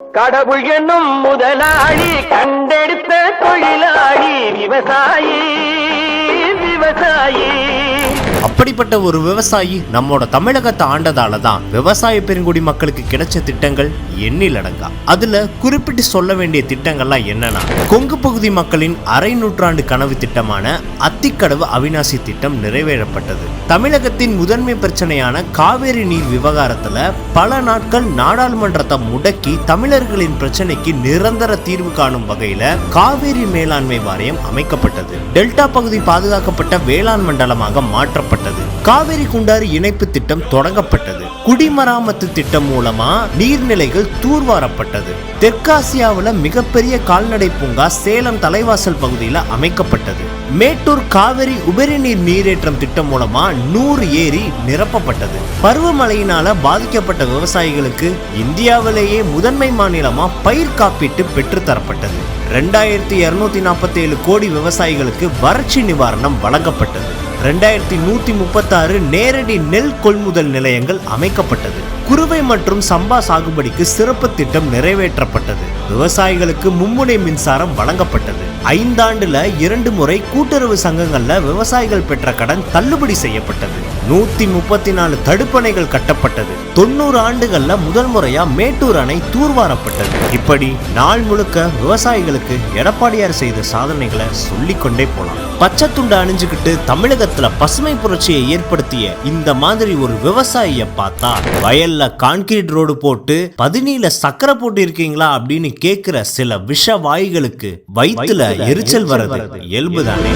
கடவுள் என்னும் முதலாளி கண்டெடுத்த தொழிலாளி விவசாயி விவசாயி. அப்படிப்பட்ட ஒரு விவசாயி நம்மோட தமிழகத்தை ஆண்டதால தான் விவசாய பெருங்குடி மக்களுக்கு கிடைச்ச திட்டங்கள் எண்ணிலடங்கா. அதுல குறிப்பிட்டு சொல்ல வேண்டிய திட்டங்கள்லாம் என்னன்னா, கொங்கு பகுதி மக்களின் அரை நூற்றாண்டு கனவு திட்டமான அத்திக்கடவு அவிநாசி திட்டம் நிறைவேறப்பட்டது. தமிழகத்தின் முதன்மை பிரச்சனையான காவேரி நீர் விவகாரத்துல பல நாட்கள் நாடாளுமன்றத்தை முடக்கி தமிழர்களின் பிரச்சனைக்கு நிரந்தர தீர்வு காணும் வகையில காவேரி மேலாண்மை வாரியம் அமைக்கப்பட்டது. டெல்டா பகுதி பாதுகாக்கப்பட்ட வேளாண் மண்டலமாக மாற்றப்பட்டது. காவேரி குண்டாறு இணைப்பு திட்டம் தொடங்கப்பட்டது. குடிமராமத்து திட்டம் மூலமா நீர்நிலைகள் தூர்வாரப்பட்டது. தெற்காசியாவில் மிகப்பெரிய கால்நடை பூங்கா சேலம் தலைவாசல் பகுதியில் அமைக்கப்பட்டது. மேட்டூர் காவிரி உபரி நீர் நீரேற்றம் திட்டம் மூலமா 100 ஏரி நிரப்பப்பட்டது. பருவமழையினால பாதிக்கப்பட்ட விவசாயிகளுக்கு இந்தியாவிலேயே முதன்மை மாநிலமா பயிர் காப்பீட்டு பெற்று தரப்பட்டது. 2247 கோடி விவசாயிகளுக்கு வறட்சி நிவாரணம் வழங்கப்பட்டது. 2136 நேரடி நெல் கொள்முதல் நிலையங்கள் அமைக்கப்பட்டது. குறுவை மற்றும் சம்பா சாகுபடிக்கு சிறப்பு திட்டம் நிறைவேற்றப்பட்டது. விவசாயிகளுக்கு மும்முனை மின்சாரம் வழங்கப்பட்டது. 5 ஆண்டுல 2 முறை கூட்டுறவு சங்கங்கள்ல விவசாயிகள் பெற்ற கடன் தள்ளுபடி செய்யப்பட்டது. 134 தடுப்பணைகள் கட்டப்பட்டது. 90 ஆண்டுகள்ல முதல் முறையா மேட்டூர் அணை தூர்வாரப்பட்டது. இப்படி நாள் முழுக்க விவசாயிகளுக்கு எடப்பாடியார் செய்த சாதனைகளை சொல்லிக்கொண்டே போலாம். பச்சை துண்டு அணிஞ்சுக்கிட்டு தமிழகத்துல பசுமை புரட்சியை ஏற்படுத்திய இந்த மாதிரி ஒரு விவசாயிய பார்த்தா வயல்ல கான்கிரீட் ரோடு போட்டு 17 சக்கரை போட்டு இருக்கீங்களா அப்படின்னு கேக்குற சில விஷ வாய்களுக்கு வயிற்றுல எரிச்சல் வர்றது இயல்புதானே.